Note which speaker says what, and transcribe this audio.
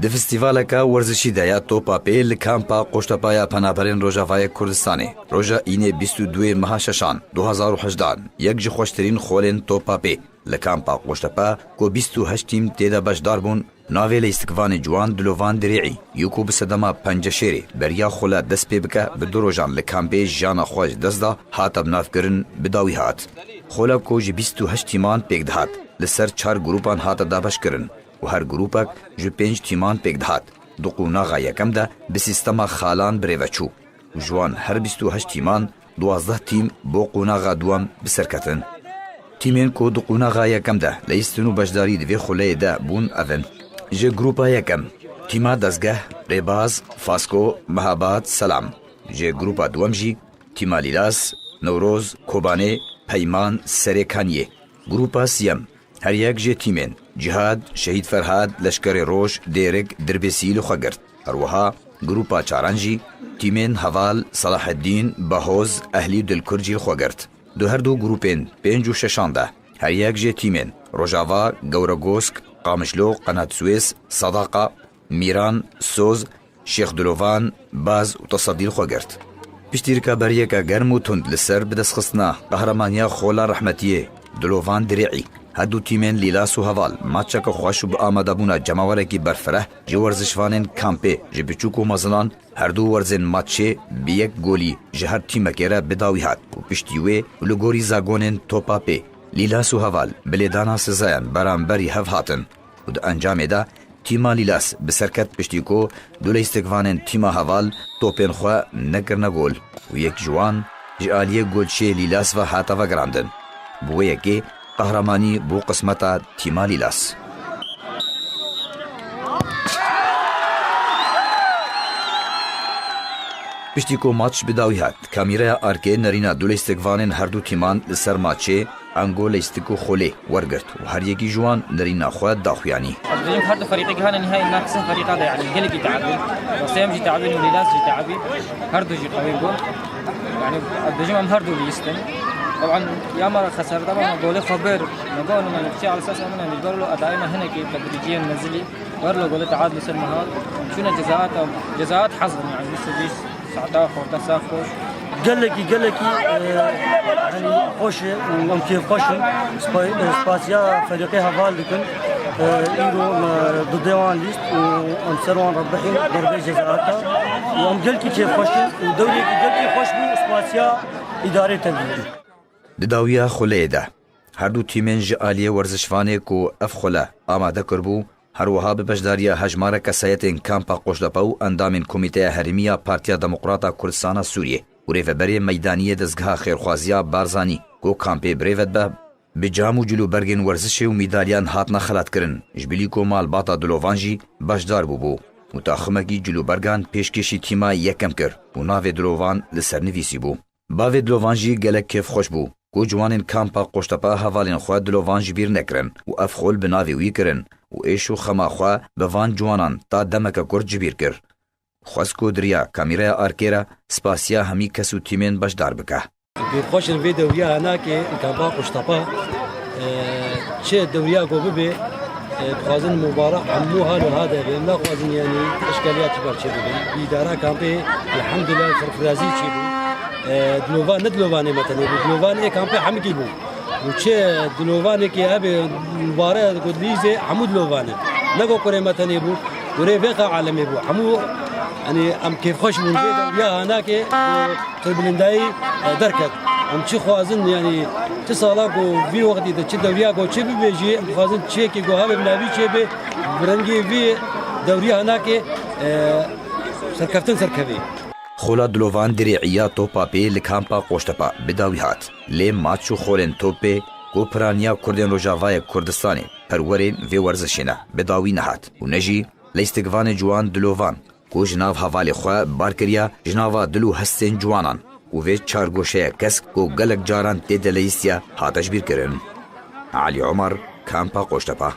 Speaker 1: د فستیوالکا ورزشی دیا توپا پی لکامپا قوشتپایا پنابرین روژاوای کردستانی روژا اینه 22 ماه ششان 2018 یک جی خوشترین خولین توپا پی لکامپا قوشتپا کو 28 تیم تیدا بشدار بون ناوی لیستکوان جوان دلوان دریعی یوکو بسدما پنج شیری بریا خولا دست پی بکه بدو روژان لکامپی جانا خوش دزدا هاتب نافگرن بداوی هات خولا کو جی 28 تیمان پیک دهات لسر 4 گروپان هات دابش کرن و هر گروپک جو 5 تیمان پیک دهات دو قوناغا یکم ده به سیستما خالان بریوچو جوان هر 28 تیمان 12 تیم بو قوناغا دوام بسرکتن تیمین کو دو قوناغا یکم ده لیستنو بشداری دوی خوله ده بون اون جه گروپا یکم تیما دزگه ریباز فاسکو مهاباد سلام جه گروپا دوم جی تیما لیلاس نوروز کوبانه پیمان سریکانیه گروپا سیم هر یک جه تیمین جهاد شهید فرهاد لشکر روش دیرک دربسیل خوگرد هروها گروپا چارنجی تیمین حوال صلاح الدین بهوز اهلی دلکرجی خوگرد دو هر دو گروپین 5 و 6 ده هر یک جه تیمین روژاوا گورگوسک قامشلو قناة سويس صداقة ميران سوز شيخ دلوفان باز و تصديل خوگرد پشتیرکا بریکا گرم و تند لسر بدسخصنا قهرمانیا خولا رحمتیه دلوفان دریعی هدو تیمین لیلاس و هوال ماتچک خوش و آماده بونا جماورکی برفره جی ورزشوانین کامپی جی بچوکو مزنان هر دو ورزن ماتچه بیک گولی جی هر تیمکیره بداوی هات و پشتیوه و لگوری زاگونین توپا پی لیلاس و هوال بلیدانا سزایان برانبری هف هاتن و د انجام ده تیما لیلاس بسرکت پشتیکو دوله استقوانین تیما هوال توپین خواه نکرنه گول و یک جوان جعالیه گولچه لیلاس و حاتا و گراندن بوه یکی قهرمانی بو قسمتا تیما لیلاس پشتیکو ماتش بداوی هات کامیرا آرکه نرینا دوله استقوانین هر دو تیمان لسر ماتچه انگو لیستکو خوله ورگرد و هر یکی جوان نرینا خواه داخویانی
Speaker 2: اليوم هذا فريقي كان نهائي منافسه فريق هذا يعني قلقي تعبين وسيم جي تعبين وليلاس جي تعبين هردو جي قوي جول يعني الدجم هم هردو ليستن طبعا يا مرة خسر طبعا جولي خبر نقول ما نحكي على اساس اننا نقول له ادائنا هنا كي تدريجيا نزلي غير لو قولي تعادل سن نهار شنو جزاءات حظ يعني لسه 19 تساخر
Speaker 3: قلقي يعني خوش ممكن خوش سباسيا فريقي هفال لكن ايرو ضد ديوان ليست وام سروان ربحين ضربه جزاءاتها وام قلقي كيف خوش ودوري قلقي خوش بو سباسيا اداره تنظيم
Speaker 1: داویا خوله ده هر دو تیمین جعالیه ورزشوانه کو اف خوله آماده کربو هر وها به بجداریا هجماره کسایتین کامپا قوشدپاو اندامین کمیته هرمیا پارتیا دموکراتا کردستان سوریه و ریفبری میدانی دزگاه خیرخوازیا بارزانی کو کامپی بریفت به جامو جلو برگن ورزش و میدالیان هاتنا خلات کرن جبلی کو مال باتا دلووانجی باشدار بو متاخمگی جلو برگان پیشکشی تیما یکم کر و ناو دلووان لسر نویسی بو باو دلووانجی گلک کیف خوش بو کو جوانین کامپا قوشتپا حوالین خوا دلووانجی بیر نکرن و افخول بناوی وی کرن و ایشو خما خوا بوان جوانان تا دمک کرد جبیر کر خواسکو دریا کامیرا آرکیرا سپاسیا همی کسو تیمین باشدار بکه
Speaker 3: خوش الفي دوريا هناك كابا قشطبا شيء دوريا قوبي خوازن مباراة عموها هذا بينا خوازن يعني اشكاليات كبار شيء بإدارة كامبي الحمد لله فرفرازي شيء دلوفان ندلوفاني مثلا دلوفاني كامبي حمقي بو وشيء دلوفاني كي أبي مباراة قد ليزة حمود دلوفاني نقول كوري مثلا بو كوري فيقا عالمي بو حمو يعني ام كيف خوش من بيت يا هناك تربلنداي دركت ام شي خوازن يعني تصالاكو في وقت اذا تشد دورياكو تشي بيجي خوازن تشيكي جو هذا بنابي تشي برنجي في دوري هناك سركفتي
Speaker 1: خولا دلووان دریعیا توپا پی لکامپا قوشتپا بداوی هات لی ماتشو خولن توپی کو پرانیا کردن روژاوای کردستانی پرورین وی ورزشینا بداوی نهات و نجی لیستگوان جوان دلووان کو جناو حوالی خواه بارکریا جناوا دلو هستین جوانان و وی چارگوشه کس کو گلک جاران تید لیستیا هاتش بیر کرن علی عمر کامپا قوشتپا